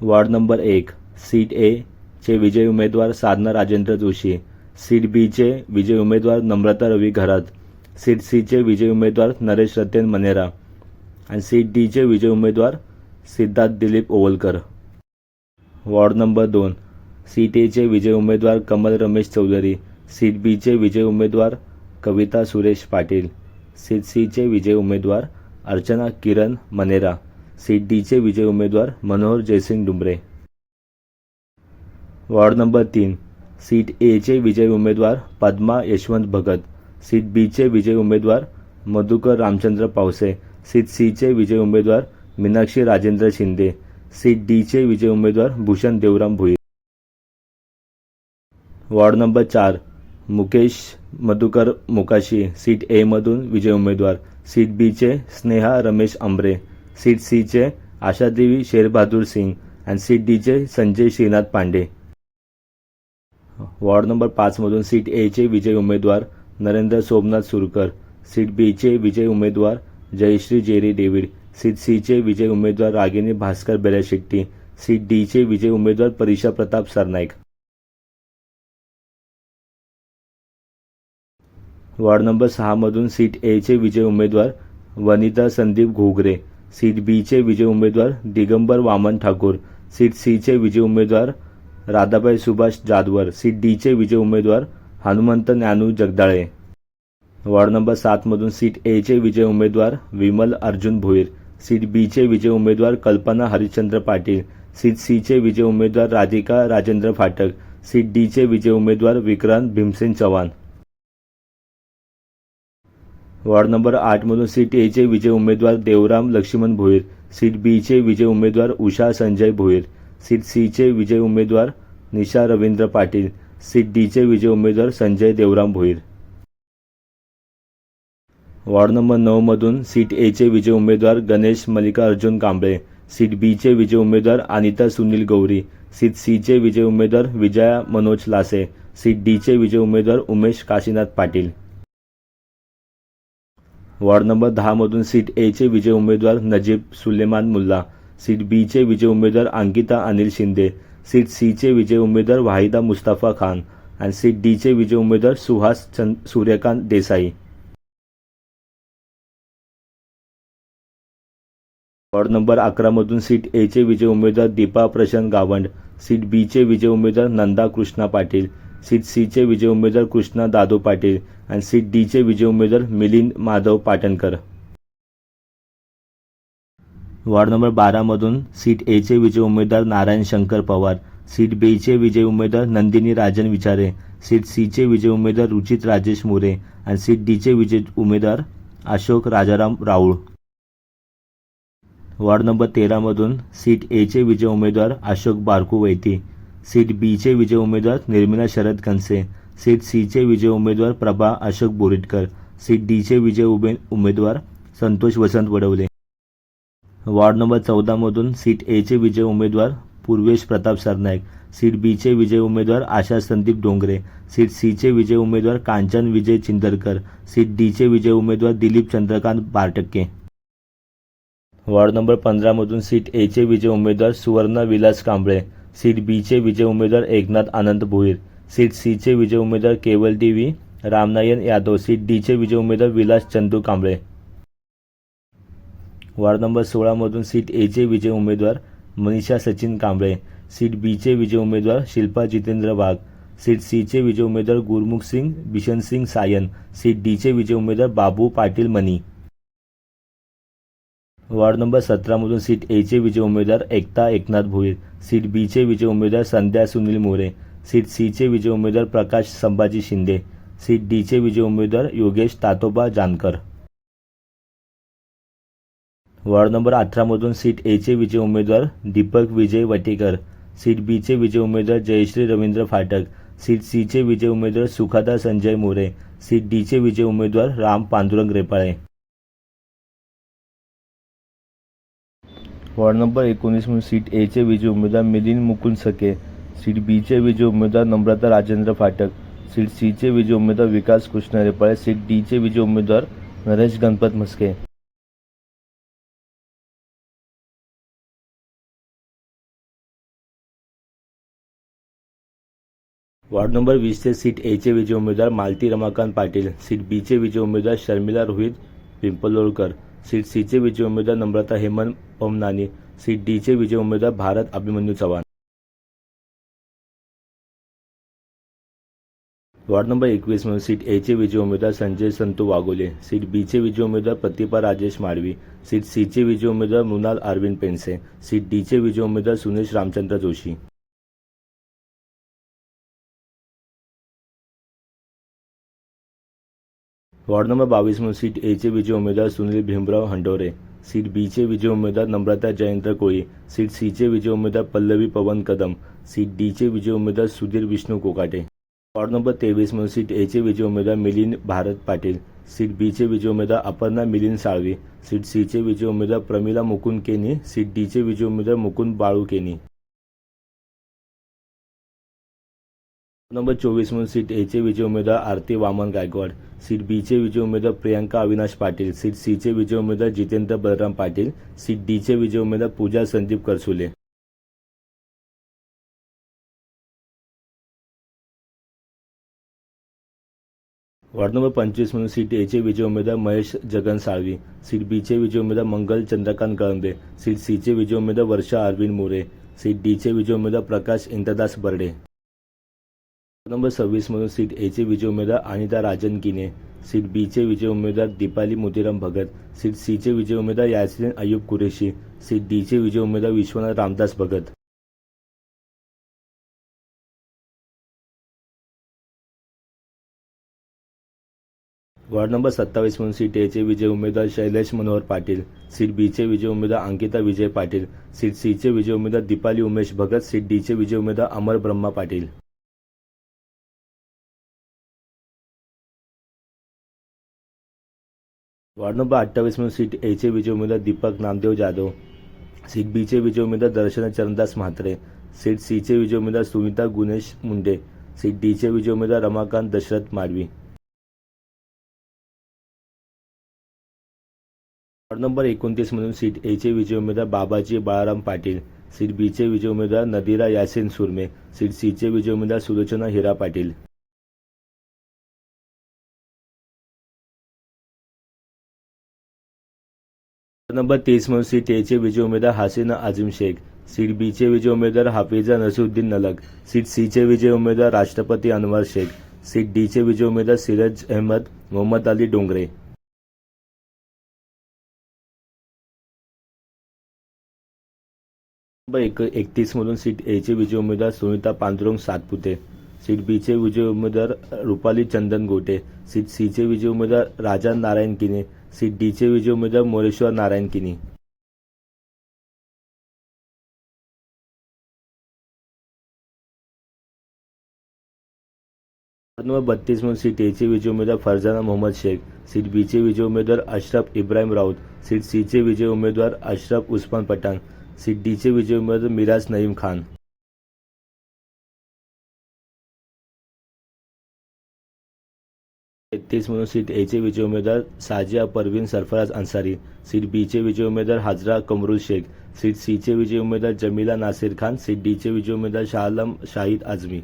Ward number 1 seat A चे विजयी उमेदवार साधना राजेंद्र जोशी, सीट बी चे विजयी उमेदवार नम्रता रवी घरात, सीट सी चे विजयी उमेदवार नरेश रतेन मनेरा आणि सीट डी चे विजयी उमेदवार Siddharth Dilip Owalkar. Ward number 2 seat A चे विजयी उमेदवार कमल रमेश चौधरी, सीट बी चे विजयी उमेदवार कविता सुरेश पाटील, सीट सी चे विजयी उमेदवार अर्चना किरण मनेरा, सीट डी चे विजयी उमेदवार Manohar Jaysing Dumre. Ward number 3 seat A चे विजयी उमेदवार पद्मा यशवंत भगत, सीट बी चे विजयी उमेदवार मधुकर रामचंद्र पावसे, सीट सी चे विजयी उमेदवार मीनाक्षी राजेंद्र शिंदे, सीट डी चे विजयी उमेदवार Bhushan Devram Bhuir. Ward number 4 Mukesh Madhukar Mokashi, seat A मधून विजयी उमेदवार, सीट बी चे स्नेहा रमेश आंबरे, सीट सी चे आशादेवी शेरबहादूर सिंग आणि सीट डी चे संजय श्रीनाथ पांडे। वॉर्ड नंबर 5 मधून सीट ए चे विजयी उमेदवार नरेंद्र सोमनाथ सुरकर, सीट बी चे विजयी उमेदवार Jayashree Jerry David, seat C चे विजयी उमेदवार रागिनी भास्कर बेलाशेट्टी, सीट डी चे विजयी उमेदवार परीक्षा प्रताप सरनाईक। वॉर्ड नंबर 6 मधून सीट ए चे विजयी उमेदवार वनिता संदीप घोगरे, सीट बी चे विजयी उमेदवार दिगंबर वामन ठाकूर, सीट सी चे विजयी उमेदवार राधाबाई सुभाष जाधवर, सीट डी चे विजयी उमेदवार हनुमंत ज्ञानू जगदाळे। वॉर्ड नंबर 7 मधून सीट ए चे विजयी उमेदवार विमल अर्जुन भोईर, सीट बी चे विजयी उमेदवार कल्पना हरिश्चंद्र पाटील, सीट सी चे विजयी उमेदवार राधिका राजेंद्र फाटक, सीट डी चे विजयी उमेदवार विक्रांत भीमसेन चव्हाण। वॉर्ड नंबर 8 मधून सीट ए चे विजयी उमेदवार देवराम लक्ष्मण भोईर, सीट बी चे विजयी उमेदवार उषा संजय भोईर, सीट सी चे विजयी उमेदवार निशा रवींद्र पाटील, सीट डी चे विजयी उमेदवार संजय देवराम भोईर। वॉर्ड नंबर 9 मधून सीट ए चे विजयी उमेदवार गणेश मल्लिकार्जुन कांबळे, सीट बी चे विजयी उमेदवार अनिता सुनील गौरी, सीट सी चे विजयी उमेदवार विजया मनोज लासे, सीट डी चे विजयी उमेदवार उमेश काशीनाथ पाटील। वॉर्ड नंबर 10 मधून सीट ए चे विजयी उमेदवार नजीब सुलेमान मुल्ला, सीट बी चे विजयी उमेदवार अंकिता अनिल शिंदे, सीट सी चे विजयी उमेदवार वाहिदा मुस्तफा खान आणि सीट डी चे विजयी उमेदवार सुहास सूर्यकांत देसाई। वॉर्ड नंबर 11 मधून सीट ए चे विजयी उमेदवार दीपा प्रशांत गावंड, सीट बी चे विजयी उमेदवार नंदा कृष्णा पाटील, सीट सी चे विजयी उमेदवार कृष्णा दादू पाटील आणि सीट डी चे विजयी उमेदवार मिलिंद माधव पाटणकर। वॉर्ड नंबर 12 मधून सीट ए चे विजयी उमेदवार नारायण शंकर पवार, सीट बी चे विजयी उमेदवार नंदिनी राजन विचारे, सीट सी चे विजयी उमेदवार रुचित राजेश मोरे आणि सीट डी चे विजयी उमेदवार अशोक राजाराम राऊळ। वॉर्ड नंबर 13 मधून सीट ए चे विजयी उमेदवार अशोक बारकू वैती, सीट बी चे विजयी उमेदवार निर्मला शरद कनसे, सीट सी चे विजयी उमेदवार प्रभा अशोक बोरिटकर, सीट डी चे विजयी उमेदवार संतोष वसंत वडवले। वॉर्ड नंबर 14 मधून सीट ए चे विजयी उमेदवार पूर्वेश प्रताप सरनाईक, सीट बी चे विजयी उमेदवार आशा संदीप डोंगरे, सीट सी चे विजयी उमेदवार कांचन विजय चिंदरकर, सीट डी चे विजयी उमेदवार दिलीप चंद्रकांत बारटक्के। वॉर्ड नंबर 15 मधून सीट ए चे विजयी उमेदवार सुवर्ण विलास कांबळे, सीट बी चे विजयी उमेदवार एकनाथ आनंद भोईर, सीट सी चे विजयी उमेदवार केवल डी रामनायन यादव, सीट डी चे विजयी उमेदवार विलास चंदू कांबळे। वॉर्ड नंबर 16 मधून सीट ए चे विजयी उमेदवार मनीषा सचिन कांबळे, सीट बी चे विजयी उमेदवार शिल्पा जितेंद्र वाघ, सीट सी चे विजयी उमेदवार गुरमुख सिंग बिशन सिंग सायन, सीट डी चे विजयी उमेदवार बाबू पाटील मनी। वॉर्ड नंबर 17 मधून सीट ए चे विजयी उमेदवार एकता एकनाथ भोईर, सीट बी चे विजयी उमेदवार संध्या सुनील मोरे, सीट सी चे विजयी उमेदवार प्रकाश संभाजी शिंदे, सीट डी चे विजयी उमेदवार योगेश तातोबा जानकर। वॉर्ड नंबर 18 मधून सीट ए चे विजयी उमेदवार दीपक विजय वटेकर, सीट बी चे विजयी उमेदवार जयश्री रवींद्र फाटक, सीट सी चे विजयी उमेदवार सुखादा संजय मोरे, सीट डी चे विजयी उमेदवार राम पांडुरंग रेपाळे। वॉर्ड नंबर 19 मधून सीट ए चे विजयी उमेदवार मिलिंद मुकुंद सके, सीट बी चे विजयी उमेदवार नम्रता राजेंद्र फाटक, सीट सी चे विजयी उमेदवार विकास कृष्ण रेपाळे, सीट डी चे विजयी उमेदवार नरेश गणपत म्हस्के। वार्ड नंबर 20 चे सीट ए चे विजयी उमेदवार मालती रमाकांत पाटील, सीट बी चे विजयी उमेदवार शर्मिला रोहित पिंपलोळकर, सीट सी चे विजयी उमेदवार नम्रता हेमंत पमनानी, सीट डी चे विजयी उमेदवार भारत अभिमन्यू चव्हाण. वार्ड नंबर 21 म्हणून सीट ए चे विजयी उमेदवार संजय संतू वाघोले, सीट बी चे विजयी उमेदवार प्रतिभा राजेश माळवी, सीट सी चे विजयी उमेदवार मृणाल अरविंद पेंडसे, सीट डी चे विजयी उमेदवार सुनेश रामचंद्र जोशी. वार्ड नंबर 22 म्हणून सीट ए चे विजयी उमेदवार सुनील भीमराव हंडोरे, सीट बी चे विजयी उमेदवार नम्रता जयेंद्र कोळी, सीट सी चे विजयी उमेदवार पल्लवी पवन कदम, सीट डी चे विजयी उमेदवार सुधीर विष्णू कोकाटे. वार्ड नंबर 23 म्हणून सीट ए चे विजयी उमेदवार मिलिंद भारत पाटील, सीट बी चे विजयी उमेदवार अपर्णा मिलिंद साळवी, सीट सी चे विजयी उमेदवार प्रमिला मुकुंद केनी, सीट डी चे विजयी उमेदवार मुकुंद बाळू केनी. नंबर 24 म्हणून सीट ए चे विजयी उमेदवार आरती वामन गायकवाड, सीट बी चे विजयी उमेदवार प्रियंका अविनाश पाटील, सीट सी चे विजयी उमेदवार जितेंद्र बलराम पाटील, सीट डी चे विजयी उमेदवार पूजा संदीप करसुले. वार्ड नंबर 25 म्हणून सीट ए चे विजयी उमेदवार महेश जगन साळवी, सीट बी चे विजयी उमेदवार मंगल चंद्रकांत कळंबे, सीट सी चे विजयी उमेदवार वर्षा अरविंद मोरे, सीट डी चे विजयी उमेदवार प्रकाश इंद्रदास बर्डे. नंबर 26 म्हणून सीट ए चे विजयी उमेदवार अनिता राजन किने, सीट बी चे विजयी उमेदवार दीपाली मोतीराम भगत, सीट सी चे विजयी उमेदवार यास्मिन अयूब कुरेशी, सीट डी चे विजयी उमेदवार विश्वनाथ रामदास भगत. वार्ड नंबर 27 म्हणून सीट ए चे विजयी उमेदवार शैलेश मनोहर पाटील, सीट बी चे विजयी उमेदवार अंकिता विजय पाटील, सीट सी चे विजयी उमेदवार दीपाली उमेश भगत, सीट डी चे विजयी उमेदवार अमर ब्रह्मा पाटील. वार्ड नंबर 28 म्हणून सीट ए चे विजयी उमेदवार दीपक नामदेव जाधव, सीट बी चे विजयी उमेदवार दर्शना चरणदास म्हात्रे, सीट सी चे विजयी उमेदवार सुनीता गुणेश मुंडे, सीट डी चे विजयी उमेदवार रमाकांत दशरथ माडवी. वार्ड नंबर 29 म्हणून सीट ए चे विजयी उमेदवार बाबाजी बाळाराम पाटील, सीट बी चे विजयी उमेदवार नदीरा यासिन सुरमे, सीट सी चे विजयी उमेदवार सुलोचना हिरा पाटील. नंबर 30 म्हणून सीट ए चे विजयी उमेदवार हसीना आझिम शेख, सीट बी चे विजयी उमेदवार हाफिजा नसीरुद्दीन नलक, सीट सी चे विजयी उमेदवार राष्ट्रपती अनवर शेख, सीट डी चे विजयी उमेदवार सिराज अहमद मोहम्मद अली डोंगरे. नंबर 31 म्हणून सीट ए चे विजयी उमेदवार सुनीता पांडुरंग सातपुते, सीट बी चे विजयी उमेदवार रुपाली चंदन गोटे, सीट सी चे विजयी उमेदवार राजा नारायण किने, सीट डी चे विजयी उमेदवार मोरेश्वर नारायण किनी. नंबर 32 म्हणून सीट ए चे विजयी उमेदवार फरजाना मोहम्मद शेख, सीट बी चे विजयी उमेदवार अशरफ इब्राहिम राऊत, सीट सी चे विजयी उमेदवार अशरफ उस्मान पठाण, सीट डी चे विजयी उमेदवार मिराज नईम खान. 33 म्हणून सीट ए चे विजयी उमेदवार साजिया परवीन सरफराज अन्सारी, सीट बी चे विजयी उमेदवार हाजरा कमरुल शेख, सीट सी चे विजयी उमेदवार जमीला नासिर खान, सीट डी चे विजयी उमेदवार शाह आलम शाहिद आझमी.